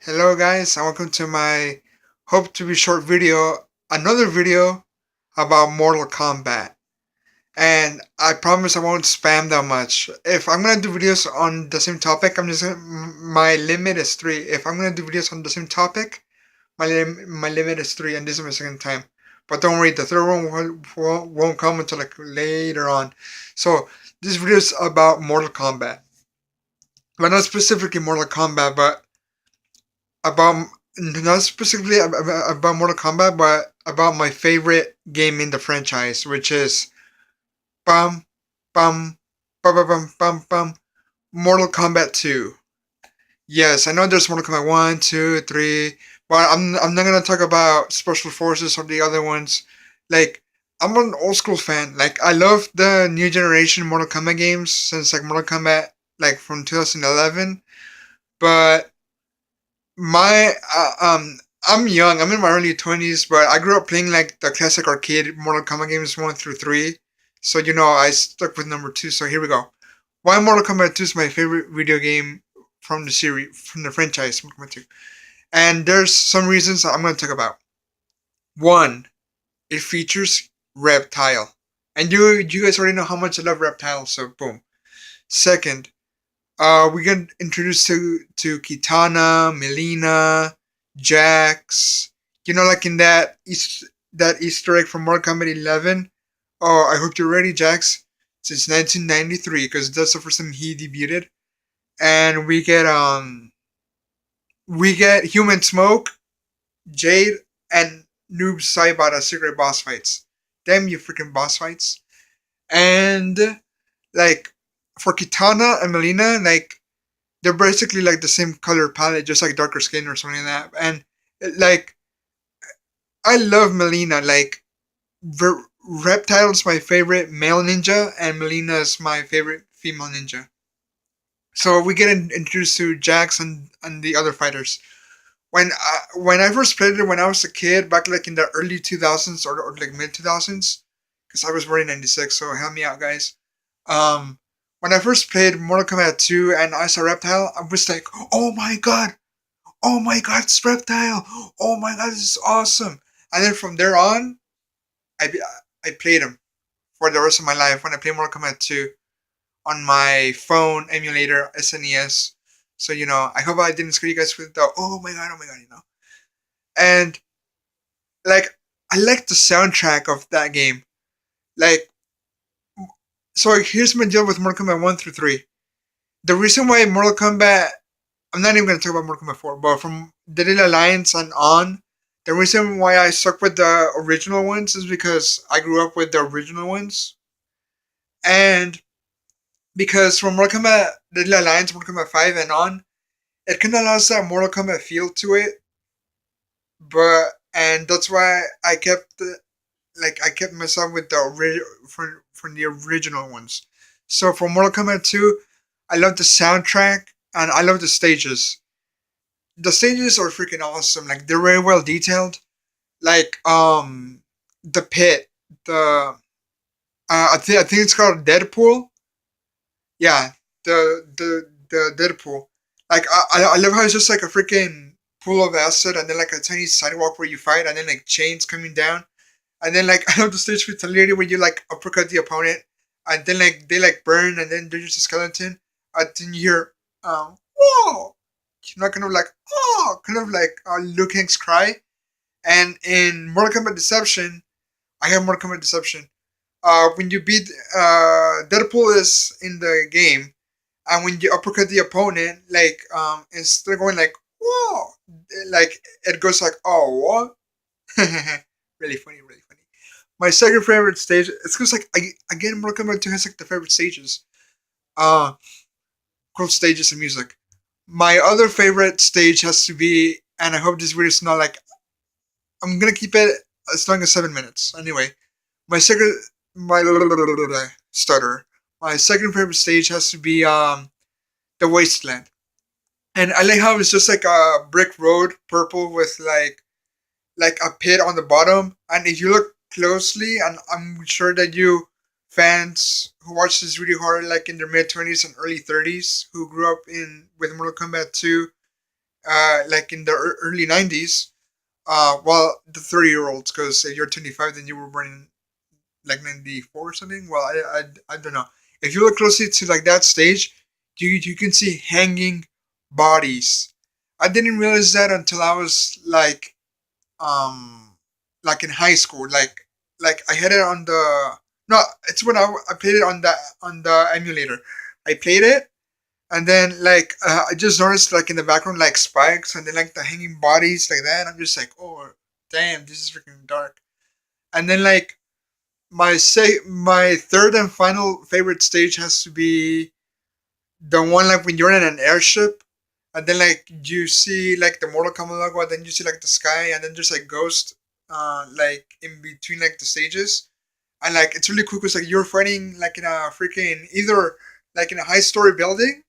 Hello guys and welcome to my hope to be short video, another video about Mortal Kombat. And I promise I won't spam that much. If I'm gonna do videos on the same topic, my limit is 3. If I'm gonna do videos on the same topic, my limit is 3 and this is my second time. But don't worry, the third one won't come until like later on. So this video is about Mortal Kombat. But not specifically Mortal Kombat, but about not specifically about Mortal Kombat, but about my favorite game in the franchise, which is bum bum bum bum bum bum bum Mortal Kombat 2. Yes, I know there's Mortal Kombat 1, 2, 3, but I'm not gonna talk about Special Forces or the other ones. Like I'm an old school fan. Like I love the new generation Mortal Kombat games since like Mortal Kombat like from 2011, but my I'm young. I'm in my early 20s, but I grew up playing like the classic arcade Mortal Kombat games 1 through 3. So I stuck with number 2. So here we go. Why Mortal Kombat 2 is my favorite video game from the series, from the franchise Mortal Kombat 2. And there's some reasons I'm going to talk about. One, it features Reptile. And you guys already know how much I love Reptile, so boom. Second, we get introduced to Kitana, Melina, Jax. Like in that Easter egg from Mortal Kombat 11. Oh, I hope you're ready, Jax. Since 1993, because that's the first time he debuted, and we get Human Smoke, Jade, and Noob Saibot as secret boss fights. Damn you freaking boss fights! And like for Kitana and Melina, like they're basically like the same color palette, just like darker skin or something like that. And like I love Melina. Like Reptile's my favorite male ninja, and Melina is my favorite female ninja. So we get introduced to Jax and the other fighters. When I first played it when I was a kid, back like in the early 2000s or like mid 2000s, because I was born in '96, so help me out, guys. Um, when I first played Mortal Kombat 2 and I saw Reptile, I was like, oh my god, it's Reptile! Oh my god, this is awesome! And then from there on, I I played him for the rest of my life when I played Mortal Kombat 2 on my phone emulator SNES. So I hope I didn't scare you guys with the oh my god. And like I like the soundtrack of that game. Like so here's my deal with Mortal Kombat 1 through 3. The reason why Mortal Kombat, I'm not even going to talk about Mortal Kombat 4, but from Dead Alliance and on, the reason why I stuck with the original ones is because I grew up with the original ones. And because from Mortal Kombat Dead Alliance, Mortal Kombat 5 and on, it kind of lost that Mortal Kombat feel to it. And that's why I kept myself with the from the original ones. So for Mortal Kombat 2, I love the soundtrack and I love the stages. The stages are freaking awesome. Like they're very well detailed. Like the pit, the I think it's called Deadpool. Yeah, the Deadpool. Like I love how it's just like a freaking pool of acid and then like a tiny sidewalk where you fight and then like chains coming down. And then like I love the stage fatality where you like uppercut the opponent and then like they like burn and then there's just a skeleton. And then you hear whoa, not kind of like kind of like Liu Kang's cry. And in Mortal Kombat Deception, I have Mortal Kombat Deception. When you beat Deadpool is in the game, and when you uppercut the opponent, like instead of going like whoa, like it goes like oh what, really funny, really funny. My second favorite stage, it's because like again Mortal Kombat 2 has like the favorite stages, uh, cool stages and music. My other favorite stage has to be, and I hope this video is not like I'm gonna keep it as long as 7 minutes. Anyway, my second my stutter. My second favorite stage has to be the wasteland. And I like how it's just like a brick road, purple with like a pit on the bottom. And if you look closely, and I'm sure that you fans who watch this really hard, like in their mid 20s and early 30s, who grew up in with Mortal Kombat 2, like in the early 90s. Well, the 30-year-olds, because if you're 25, then you were born in like 94 or something. Well, I don't know. If you look closely to like that stage, you can see hanging bodies. I didn't realize that until I was um like in high school. Like I had it on the no, it's when I played it on the emulator. I played it, and then I just noticed like in the background like spikes and then like the hanging bodies like that. I'm just like, oh damn, this is freaking dark. And then like my third and final favorite stage has to be the one like when you're in an airship, and then like you see like the Mortal Kombat logo, and then you see like the sky, and then there's like ghosts, like in between like the stages, and like it's really cool because like you're fighting like in a freaking either like in a high story building,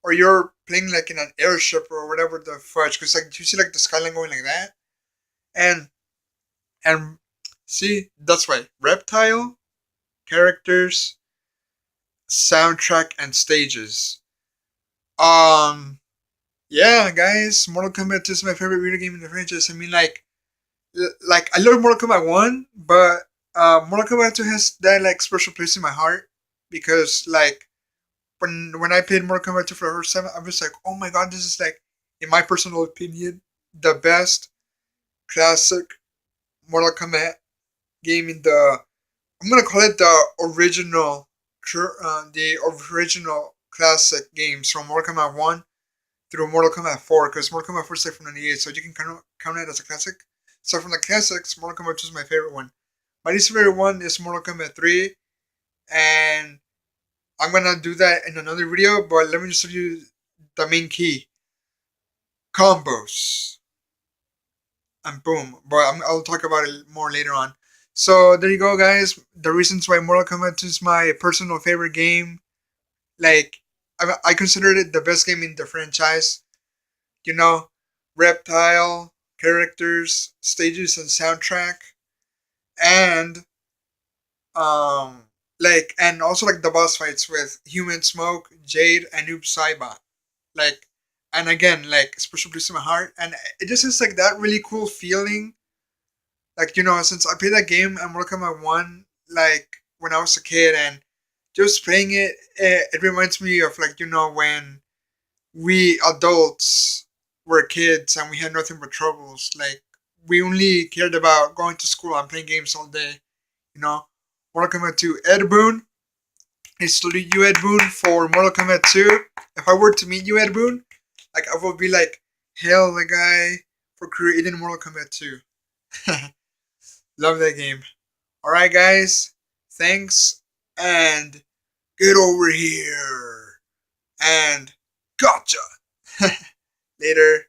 or you're playing like in an airship or whatever the fudge, because like you see like the skyline going like that, and and see that's right, reptile characters, soundtrack, and stages. Um, yeah, guys, Mortal Kombat 2 is my favorite video game in the franchise. I mean, like I love Mortal Kombat 1, but Mortal Kombat 2 has that like special place in my heart because like when I played Mortal Kombat 2 for the first time, I was like, oh my god, this is like, in my personal opinion, the best classic Mortal Kombat game in the. I'm gonna call it the original classic games from Mortal Kombat 1 through Mortal Kombat 4, because Mortal Kombat 4 is like from 98, so you can count it as a classic. So from the classics, Mortal Kombat 2 is my favorite one. My least favorite one is Mortal Kombat 3, and I'm gonna do that in another video, but let me just tell you the main key. Combos. And boom. But I'll talk about it more later on. So there you go, guys. The reasons why Mortal Kombat 2 is my personal favorite game. Like, I consider it the best game in the franchise. You know, reptile, characters, stages, and soundtrack. And, and also like the boss fights with Human Smoke, Jade, and Noob Saibot. Like, and again, like, special place in my heart. And it just is like that really cool feeling. Like, since I played that game and Mortal Kombat 1, like, when I was a kid, and just playing it reminds me of, like, when we adults were kids and we had nothing but troubles. Like, we only cared about going to school and playing games all day, you know. Mortal Kombat 2, Ed Boon. I salute you, Ed Boon, for Mortal Kombat 2. If I were to meet you, Ed Boon, like, I would be like, hail the guy for creating Mortal Kombat 2. Love that game. Alright, guys. Thanks. And get over here. And gotcha. Later.